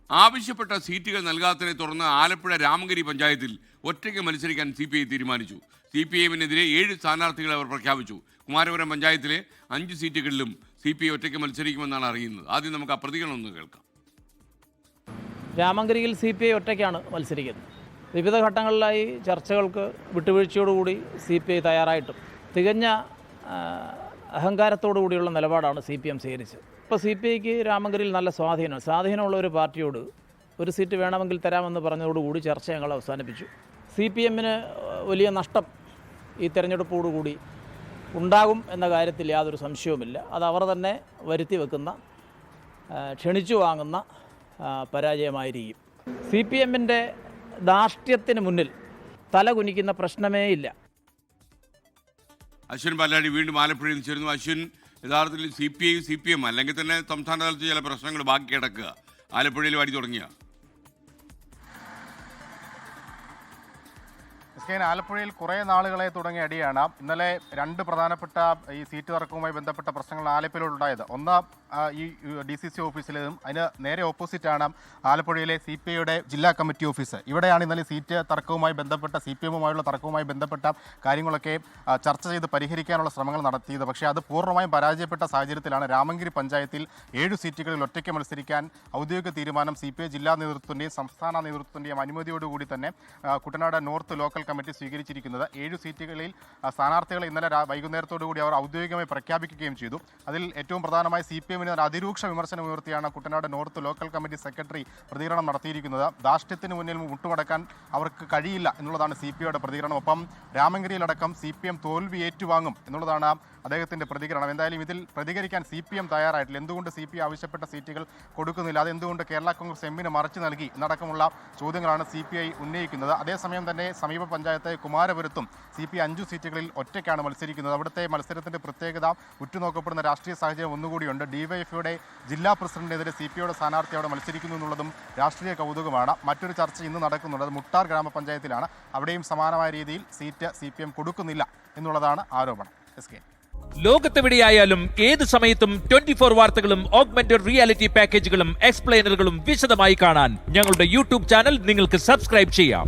ആവശ്യപ്പെട്ട സീറ്റുകൾ നൽകാത്തതിനെ തുടർന്ന് ആലപ്പുഴ രാമങ്കരി പഞ്ചായത്തിൽ ഒറ്റയ്ക്ക് മത്സരിക്കാൻ CPI തീരുമാനിച്ചു. CPIഎമ്മിനെതിരെ 7 സ്ഥാനാർത്ഥികളെ അവർ പ്രഖ്യാപിച്ചു. കുമാരപുരം പഞ്ചായത്തിലെ 5 സീറ്റുകളിലും CPI ഒറ്റയ്ക്ക് മത്സരിക്കുമെന്നാണ് അറിയുന്നത്. ആദ്യം നമുക്ക് ആ പ്രതികരണം ഒന്ന് കേൾക്കാം. രാമങ്കരിയിൽ CPI ഒറ്റയ്ക്കാണ് മത്സരിക്കുന്നത്. വിവിധ ഘട്ടങ്ങളിലായി ചർച്ചകൾക്ക് വിട്ടുവീഴ്ചയോടുകൂടി CPI തയ്യാറായിട്ടും തികഞ്ഞ അഹങ്കാരത്തോടു കൂടിയുള്ള നിലപാടാണ് CPM സ്വീകരിച്ചത്. ഇപ്പോൾ CPIക്ക് രാമങ്കരിയിൽ നല്ല സ്വാധീനമുള്ള ഒരു പാർട്ടിയോട് ഒരു സീറ്റ് വേണമെങ്കിൽ തരാമെന്ന് പറഞ്ഞതോടുകൂടി ചർച്ച ഞങ്ങൾ അവസാനിപ്പിച്ചു. CPMന് വലിയ നഷ്ടം ഈ തെരഞ്ഞെടുപ്പോടുകൂടി ഉണ്ടാകും എന്ന കാര്യത്തിൽ യാതൊരു സംശയവുമില്ല. അത് അവർ തന്നെ വരുത്തി വെക്കുന്ന ക്ഷണിച്ചു വാങ്ങുന്ന പരാജയമായിരിക്കും. CPMൻ്റെ ധാർഷ്ട്യത്തിന് മുന്നിൽ തല കുനിക്കുന്ന പ്രശ്നമേ ഇല്ല. അശ്വിൻ പാലാടി വീണ്ടും ആലപ്പുഴയിൽ നിന്ന് ചേരുന്നു. അശ്വിൻ, യഥാർത്ഥത്തിൽ CPM അല്ലെങ്കിൽ തന്നെ സംസ്ഥാന തലത്തിൽ ചില പ്രശ്നങ്ങൾ ബാക്കി കിടക്കുക ആലപ്പുഴയിൽ വാടി തുടങ്ങിയ ആലപ്പുഴയിൽ കുറേ നാളുകളെ തുടങ്ങിയ അടിയാണ്. ഇന്നലെ 2 പ്രധാനപ്പെട്ട ഈ സീറ്റ് തർക്കവുമായി ബന്ധപ്പെട്ട പ്രശ്നങ്ങൾ ആലപ്പുഴയിലുണ്ടായത്. ഒന്ന് ഈ DCC ഓഫീസിലേതും അതിന് നേരെ ഓപ്പോസിറ്റാണ് ആലപ്പുഴയിലെ CPIയുടെ ജില്ലാ കമ്മിറ്റി ഓഫീസ്. ഇവിടെയാണ് ഇന്നലെ സീറ്റ് തർക്കവുമായി ബന്ധപ്പെട്ട CPMുമായുള്ള തർക്കവുമായി ബന്ധപ്പെട്ട കാര്യങ്ങളൊക്കെ ചർച്ച ചെയ്ത് പരിഹരിക്കാനുള്ള ശ്രമങ്ങൾ നടത്തിയത്. പക്ഷേ അത് പൂർണ്ണമായും പരാജയപ്പെട്ട സാഹചര്യത്തിലാണ് രാമങ്കരി പഞ്ചായത്തിൽ 7 സീറ്റുകളിൽ ഒറ്റയ്ക്ക് മത്സരിക്കാൻ ഔദ്യോഗിക തീരുമാനം CPI ജില്ലാ നേതൃത്വത്തിൻ്റെയും സംസ്ഥാന നേതൃത്വത്തിൻ്റെയും അനുമതിയോടുകൂടി തന്നെ കുട്ടനാട് നോർത്ത് ലോക്കൽ കമ്മിറ്റി സ്വീകരിച്ചിരിക്കുന്നത്. 7 സീറ്റുകളിൽ സ്ഥാനാർത്ഥികളെ ഇന്നലെ വൈകുന്നേരത്തോടുകൂടി അവർ ഔദ്യോഗികമായി പ്രഖ്യാപിക്കുകയും ചെയ്തു. അതിൽ ഏറ്റവും പ്രധാനമായി CPMന് അതിരൂക്ഷ വിമർശനം ഉയർത്തിയാണ് Kuttanad north local committee secretary പ്രതികരണം നടത്തിയിരിക്കുന്നത്. ധാർഷ്ട്യത്തിന് മുന്നിൽ മുട്ടുമടക്കാൻ അവർക്ക് കഴിയില്ല എന്നുള്ളതാണ് CPIയുടെ പ്രതികരണം. ഒപ്പം രാമങ്കരിയിലടക്കം CPM തോൽവി ഏറ്റുവാങ്ങും എന്നുള്ളതാണ് അദ്ദേഹത്തിൻ്റെ പ്രതികരണം. എന്തായാലും ഇതിൽ പ്രതികരിക്കാൻ CPM തയ്യാറായിട്ടില്ല. എന്തുകൊണ്ട് CPI ആവശ്യപ്പെട്ട സീറ്റുകൾ കൊടുക്കുന്നില്ല, അതെന്തുകൊണ്ട് കേരള കോൺഗ്രസ് എമ്മിന് മറച്ചു നൽകി എന്നടക്കമുള്ള ചോദ്യങ്ങളാണ് CPI ഉന്നയിക്കുന്നത്. അതേസമയം തന്നെ സമീപ പഞ്ചായത്ത് കുമാരപുരത്തും CPI 5 സീറ്റുകളിൽ ഒറ്റയ്ക്കാണ് മത്സരിക്കുന്നത്. അവിടുത്തെ മത്സരത്തിൻ്റെ പ്രത്യേകത ഉറ്റുനോക്കപ്പെടുന്ന രാഷ്ട്രീയ സാഹചര്യം ഒന്നുകൂടിയുണ്ട്. DYFയുടെ ജില്ലാ പ്രസിഡന്റിനെതിരെ CPIയുടെ സ്ഥാനാർത്ഥി അവിടെ മത്സരിക്കുന്നു എന്നുള്ളതും രാഷ്ട്രീയ കൗതുകമാണ്. മറ്റൊരു ചർച്ച ഇന്ന് നടക്കുന്നുണ്ട്. അത് മുട്ടാർ ഗ്രാമപഞ്ചായത്തിലാണ്. അവിടെയും സമാനമായ രീതിയിൽ സീറ്റ് CPM കൊടുക്കുന്നില്ല എന്നുള്ളതാണ് ആരോപണം. ലോകത്തെവിടെയായാലും ഏത് സമയത്തും 24 വാർത്തകളും ഓഗ്മെന്റഡ് റിയാലിറ്റി പാക്കേജുകളും എക്സ്പ്ലെയിനറുകളും വിശദമായി കാണാൻ ഞങ്ങളുടെ YouTube ചാനൽ നിങ്ങൾക്ക് സബ്സ്ക്രൈബ് ചെയ്യാം.